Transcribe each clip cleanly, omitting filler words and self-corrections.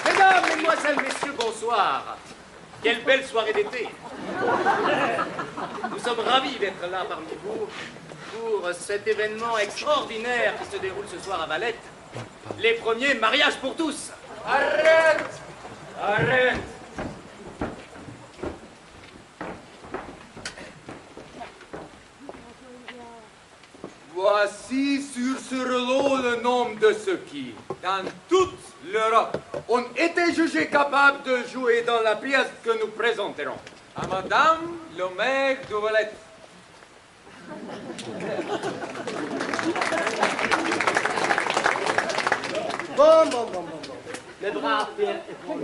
Mesdames, mesdemoiselles, messieurs, bonsoir. Quelle belle soirée d'été. Nous sommes ravis d'être là parmi vous pour cet événement extraordinaire qui se déroule ce soir à Valette. Les premiers mariages pour tous. Arrête! Arrête! Voici sur ce rouleau le nom de ceux qui, dans toute l'Europe, ont été jugés capables de jouer dans la pièce que nous présenterons. À Madame le maire de Valette. Bon. Le brave Pierre et Paul.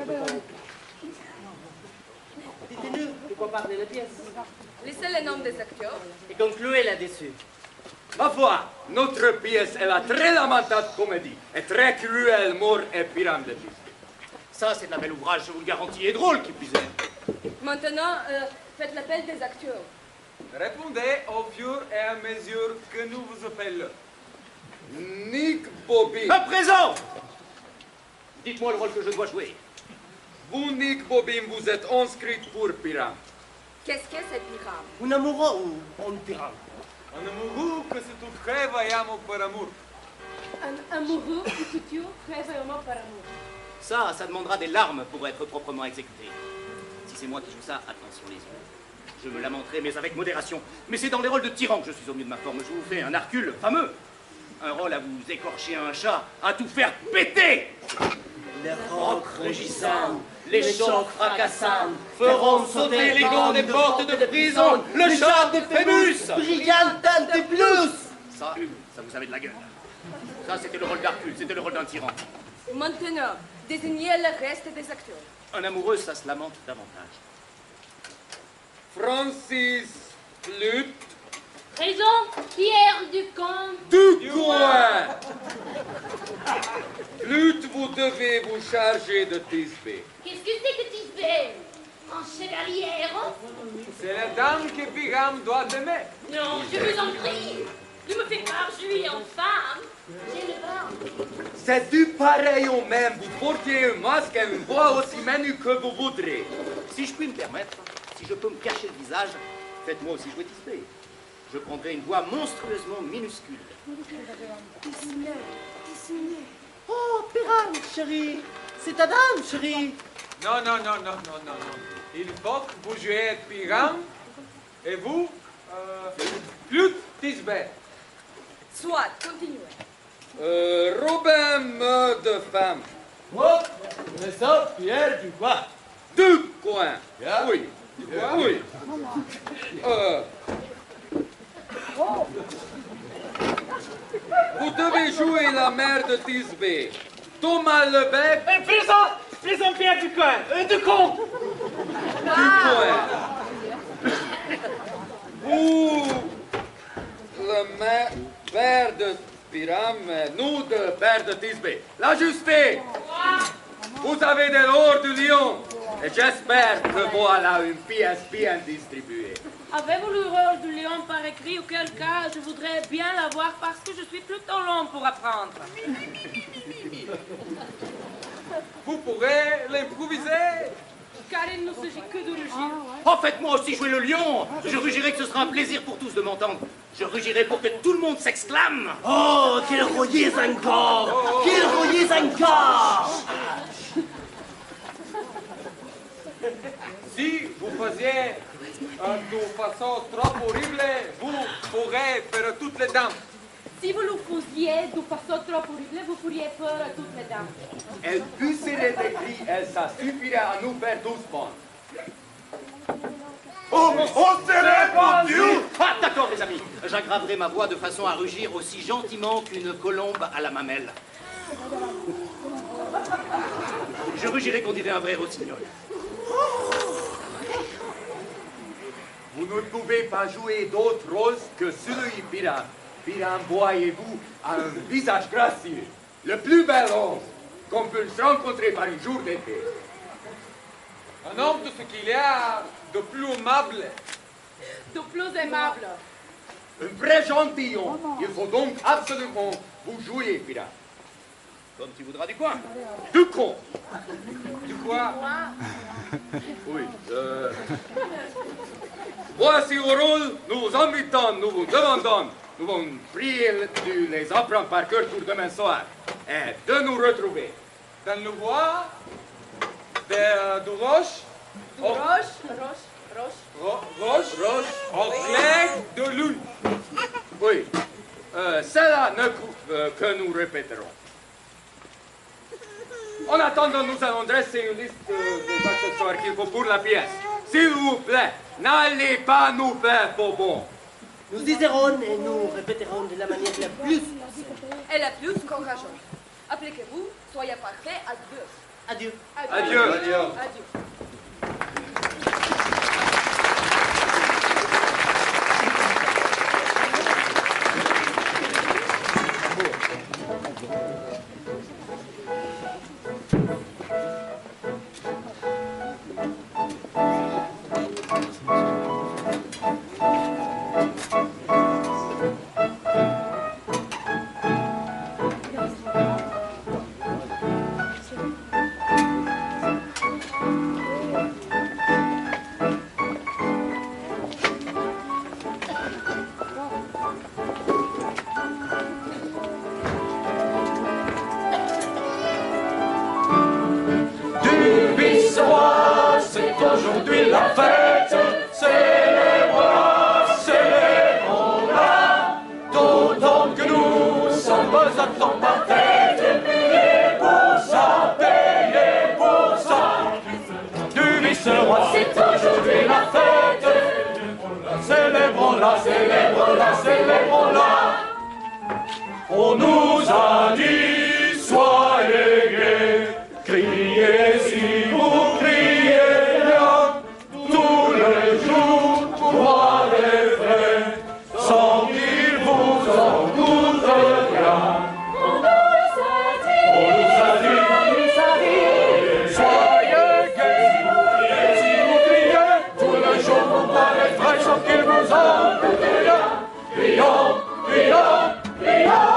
Dites-nous de quoi parler la pièce. Laissez les noms des acteurs. Et concluez là-dessus. Ma foi, notre pièce est la très lamentable comédie et très cruelle mort et pyramide de Disney. Ça, c'est de la belle ouvrage, je vous le garantis, et drôle qui plus est. Maintenant, faites l'appel des acteurs. Répondez au fur et à mesure que nous vous appelons. Nick Bobby. À présent! Dites-moi le rôle que je dois jouer. Vous, Nick Bobby, vous êtes inscrit pour Pyram. Qu'est-ce que c'est pyramide? Un amoureux ou un tyran? Un amoureux que se tout crévaillamo par amour. Un amoureux ou couture très vraiment par amour. Ça demandera des larmes pour être proprement exécuté. Si c'est moi qui joue ça, attention les yeux. Je me lamenterai, mais avec modération. Mais c'est dans les rôles de tyran que je suis au mieux de ma forme. Je vous fais un Hercule fameux. Un rôle à vous écorcher un chat, à tout faire péter. Les rocs rugissants, Les chocs fracassants feront sauter les gonds des portes de prison. Le chat de Phébus. brillante de plus. Ça vous avez de la gueule. Ça, c'était le rôle d'Hercule, c'était le rôle d'un tyran. Maintenant, désignez le reste des acteurs. Un amoureux, ça se lamente davantage. Francis Flûte Présent, Pierre Ducamp. du coin. Flûte, vous devez vous charger de Tisbé. Qu'est-ce que c'est que tu fais? En chevalière? C'est la dame que Pyram doit aimer. Non, je vous en prie. Ne me fais pas jouer en femme. J'ai le bain. C'est du pareil au même. Vous portiez un masque et une voix aussi menue que vous voudrez. Si je puis me permettre, si je peux me cacher le visage, faites-moi aussi jouer Tisbé. Je prendrai une voix monstrueusement minuscule. Oh, Pyram, chérie. C'est ta dame, chérie. Non. Il faut que vous jouiez Pyram et vous, Flûte Tisbé. Soit, continuez. Robin meurt de femme. Moi, je suis Pierre Ducoin. Du coin. Yeah. Oui. Oui. Vous devez jouer la mère de Tisbé. Thomas Lebec Présent Pierre Ducoin. Ducamp. du coin. Vous, le père de Pyram, nous de père de Tisbé. La justesse. Vous avez de l'or du lion. Et j'espère que voilà une pièce bien distribuée. Avez-vous le rôle du lion par écrit, auquel cas je voudrais bien l'avoir parce que je suis plutôt long pour apprendre. Vous pourrez l'improviser. Car il ne s'agit que de rugir. Oh, faites-moi aussi jouer le lion. Je rugirai que ce sera un plaisir pour tous de m'entendre. Je rugirai pour que tout le monde s'exclame. Oh, qu'il rouillise encore. Qu'il rouillise encore. Si vous faisiez de façon trop horrible, vous pourrez faire toutes les dames. Si vous le faisiez de façon trop horrible, vous feriez peur à toutes les dames. Elle puisserait écrit et ça suffirait à nous faire 12 points. On s'est répandu. Ah, d'accord, les amis. J'aggraverai ma voix de façon à rugir aussi gentiment qu'une colombe à la mamelle. Je rugirais qu'on dirait un vrai rossignol. Vous ne pouvez pas jouer d'autre rôle que celui Biram. Biram, voyez-vous, a un visage gracieux. Le plus bel homme qu'on puisse rencontrer par un jour d'été. Un homme de ce qu'il y a de plus aimable. De plus aimable. Un vrai gentilhomme. Il faut donc absolument vous jouer, Biram. Comme tu voudras du coin. Du con. Du quoi? Oui. Voici le rôle. Nous vous invitons, nous vous demandons, nous vous prier de les apprendre par cœur pour demain soir et de nous retrouver dans le bois du roche. Roche, au clair de lune. Oui. Cela que nous répéterons. En attendant, nous allons dresser une liste des accessoires qu'il faut pour la pièce. S'il vous plaît, n'allez pas nous faire faux bons. Nous diserons et nous répéterons de la manière la plus sincère. Et la plus courageuse. Appliquez-vous, soyez parfait, adieu. Adieu. Adieu. Adieu. Aujourd'hui la fête, célèbre-la, célébrons-la, d'autant que nous sommes à temps par tête, payez pour ça, payez pour ça. Du vice-roi, c'est aujourd'hui la fête, célébrons-la, célébrons-la, célébrons-la. On nous a dit, soyez gais, criez si vous criez. Sans qu'il vous en coûte rien. On nous a dit, soyez gays, si vous criez, tout le jour vous paraîtra sans qu'il vous en coûte rien. Crions, crions, crions,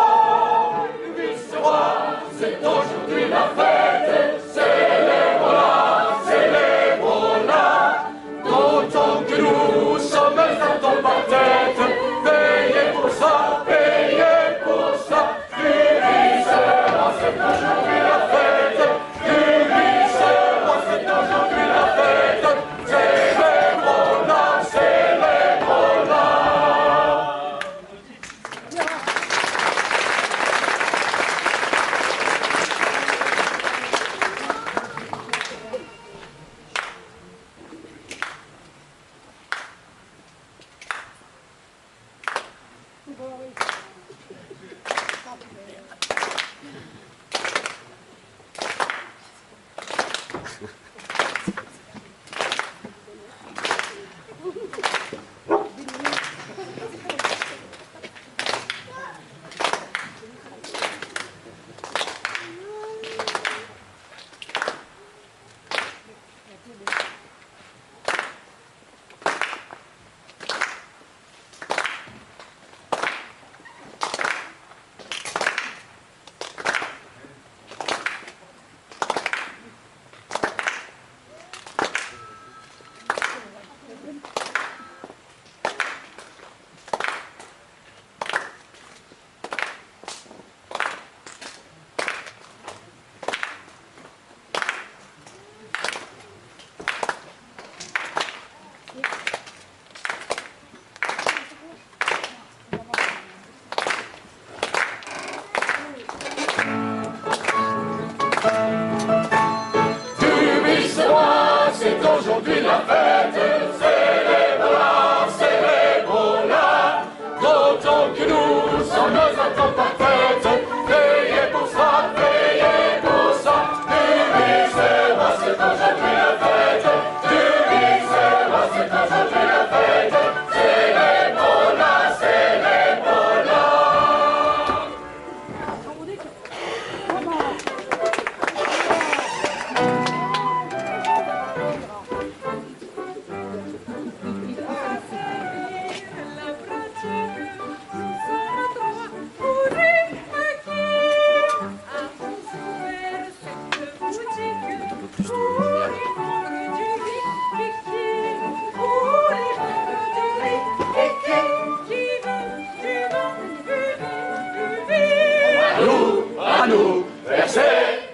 À nous, versez,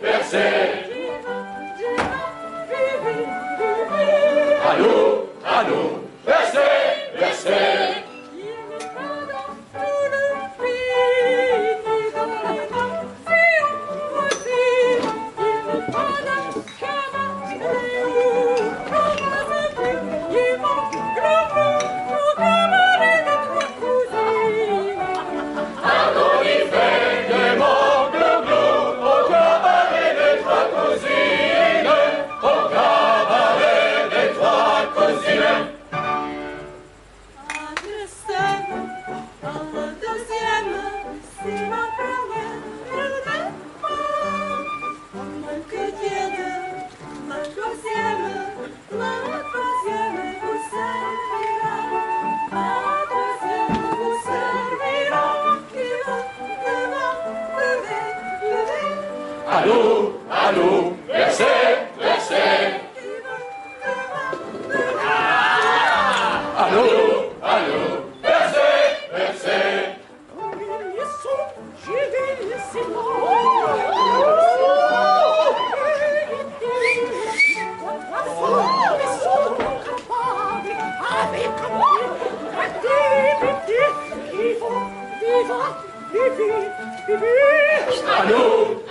versez. À nous, versez, versez. À nous, versez, versez. À nous, versez, versez.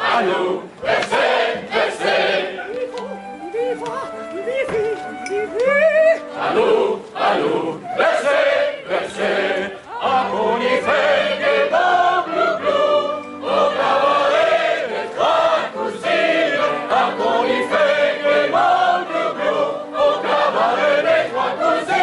À nous, versez, versez. À nous, versez, versez. À qu'on y fait des bons glou-glou, au cabaret des trois cousines. À qu'on y fait des bons glou-glou, au cabaret des trois cousines.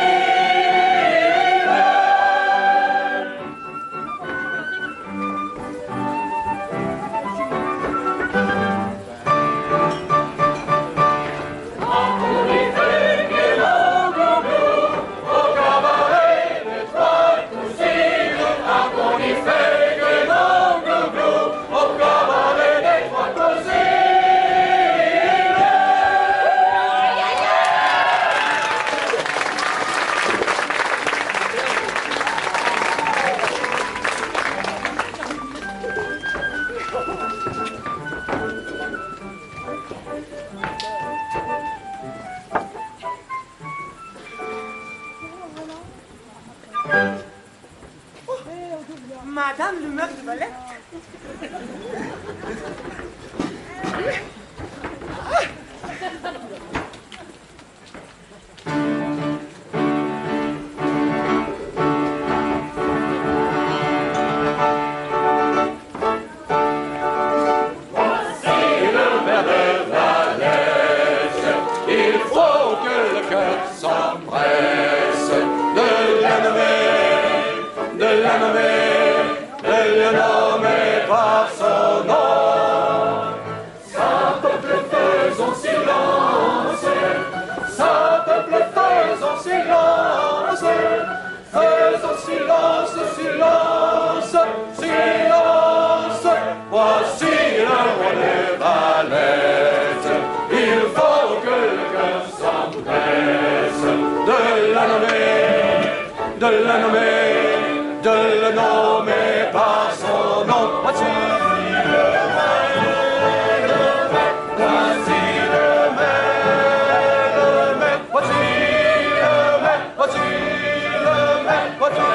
Madame le maire de Valette. De le nommer par son nom. Voici le maire, voici le maire, voici le maire, voici.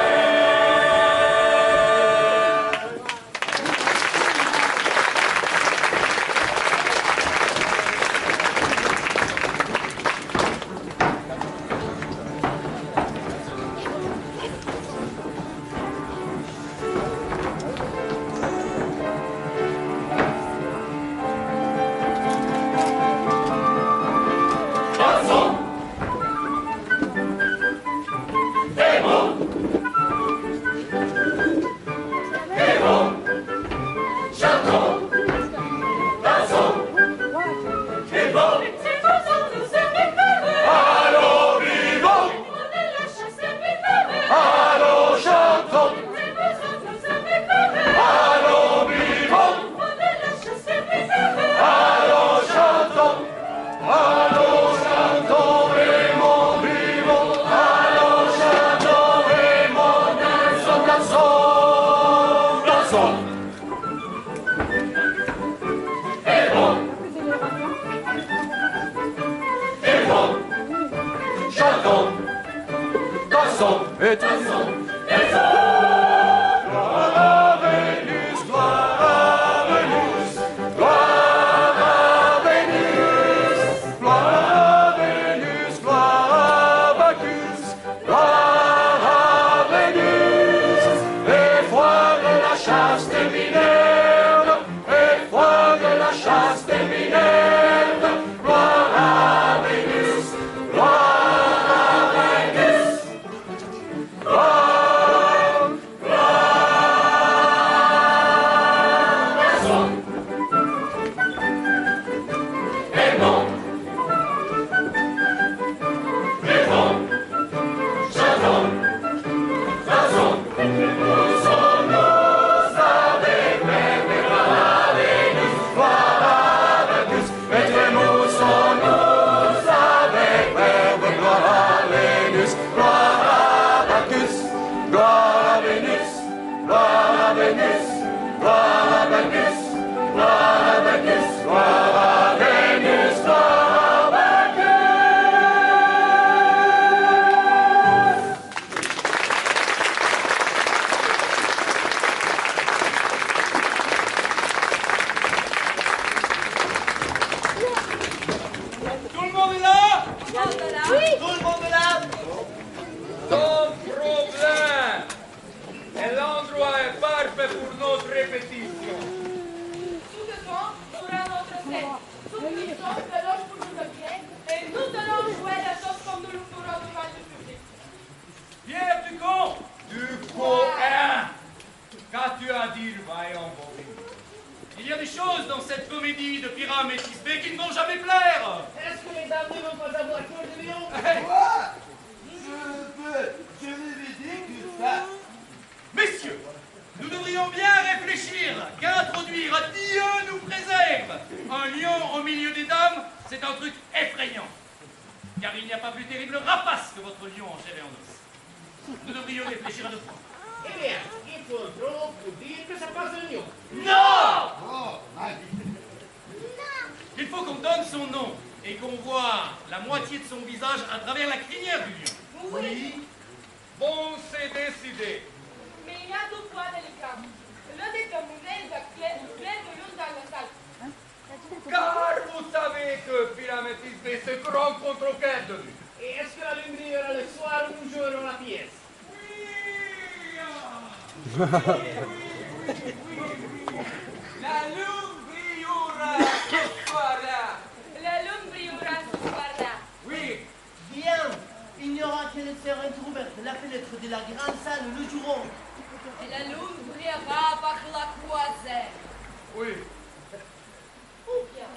Tout le monde est là? Oui. Tout le monde est là? Sans problème. Et l'endroit est parfait pour notre répétition. Tout ce soir sera notre scène. Toutes les choses de l'ange pour nous appeler et nous allons jouer la chose comme nous le ferons devant le public. Pierre Ducon! Ducon 1! Qu'as-tu à dire, vaillant Bobby? Il y a des choses dans cette comédie de Pyram et Tisbé qui ne vont jamais plaire. Est-ce que les dames ne vont pas avoir peur de lion? Quoi? Je l'avais dit que ça. Messieurs, nous devrions bien réfléchir qu'introduire à Dieu nous préserve. Un lion au milieu des dames, c'est un truc effrayant. Car il n'y a pas plus terrible rapace que votre lion en chair et en os. Nous devrions réfléchir à deux points. Eh bien, il faut trop pour dire que ça passe un lion. Non! Oh, ma vie. Il faut qu'on donne son nom et qu'on voit la moitié de son visage à travers la crinière du lion. Oui. Bon, c'est décidé. Mais il y a deux points délicats. Le déterminer d'actuel de lion dans la salle. Car vous savez que Pyram et Tisbé se rencontrent au quai de vue. Et est-ce que la lumière aura le soir où nous jouerons la pièce? La lune brillera ce soir-là. La lune brillera ce soir-là. Oui, Bien, il n'y aura que les serres entrouvertes de la fenêtre de la grande salle où nous jouerons. Et la lune brillera par la croisée. oui. Ou bien,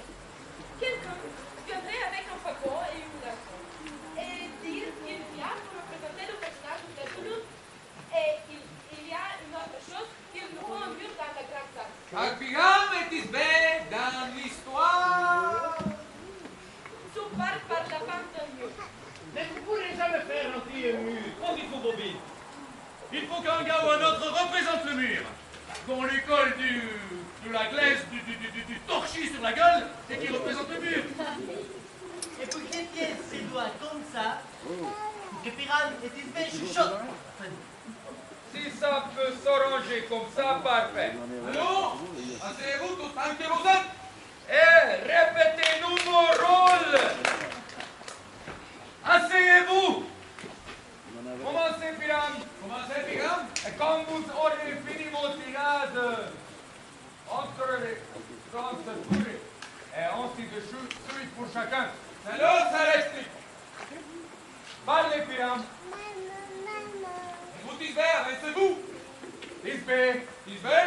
quelqu'un viendrait avec un fagot et une lançon et dire qu'il vient pour représenter le personnage de la lune. Et il y a une autre chose, qu'il nous faut un mur dans la grande salle. Car Pyram et Tisbé, dans l'histoire... Tu pars par la part d'un mur. Mais vous ne pourrez jamais faire entrer un mur. Qu'en dites-vous, Bobby? Il faut qu'un gars ou un autre représente le mur. Qu'on lui colle de la glaise, du torchis sur la gueule et qu'il représente le mur. Et pour qu'il tienne ses doigts comme ça, pour que Pyram et Tisbé chuchotent. Si ça peut s'arranger comme ça, parfait. Non, asseyez-vous tout tant que vous êtes. Et répétez-nous nos rôles. Asseyez-vous. Commencez, Pyram. Commencez, Pyram. Et quand vous aurez fini vos tirades, entrerez dans ce tour. Et ainsi de suite pour chacun. Alors, ça l'explique. Parlez, Pyram. Vous, Tisbé, avancez-vous. Tisbé, Tisbé.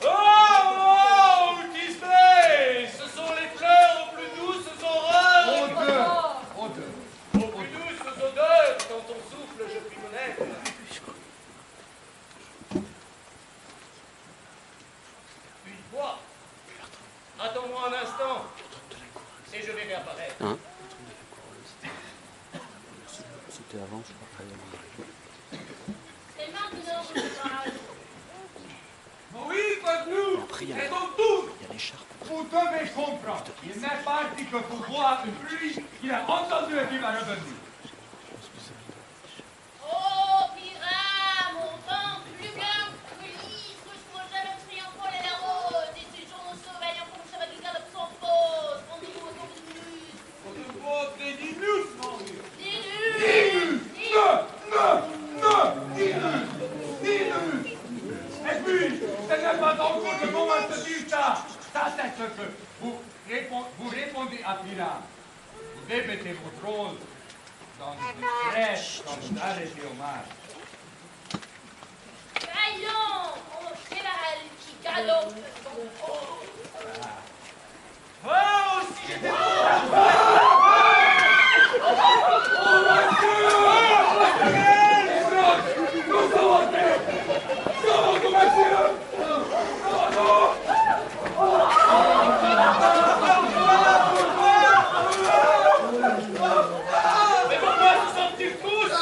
Oh, Tisbé! Ce sont les fleurs aux plus douces horreurs! Odeur. Aux plus douces odeurs, quand on souffle, je puis me lèvre. Une fois. Attends-moi un instant. Et je vais réapparaître. Hein? C'était avant, je crois. Et maintenant, je parle. Oui, pas nous. Après, il y a Et la- donc tout. il y a l'écharpe. Vous devez comprendre. Il n'est pas dit que pour boire une pluie, qu'il a entendu et qu'il va revenir. Oh, Pira, mon temps plus blanc que l'is, que je mange jamais triomphant et la rose, et ces journaux sauvages en comme ça va guider le sang pose, on dit au temps de minus. On te vote des Ninus, mon Dieu. Ninus! Ninus. Et puis, ce n'est pas encore le moment de se dire ça. Ça, c'est ce que vous répondez à Pira. Vous répétez votre rôle dans une crèche quand vous arrêtez au marche. Vaillant, mon cheval qui galope son haut. Oh, si j'étais Mais pourquoi se sentent-ils tous?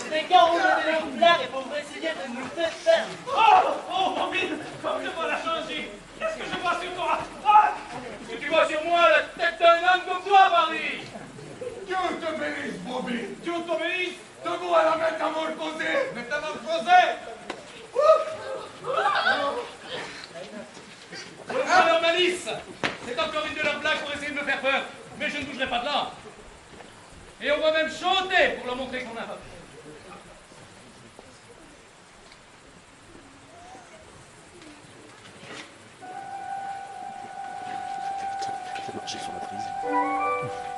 C'est quand on a des blagues et pour essayer de nous faire faire. Oh, Bobine, comme je vois la changer. Qu'est-ce que je vois sur toi? Ah, est-ce que tu vois sur moi la tête d'un âne comme toi, Paris? Dieu te bénisse, Bobby. Dieu te bénisse. Debout à la métamorphosée. Métamorphosée. Alors, Malice, c'est encore une de leurs blagues pour essayer de me faire peur. Mais je ne bougerai pas de là. Et on va même chanter pour leur montrer qu'on a pas. Ça marchait sur la prise.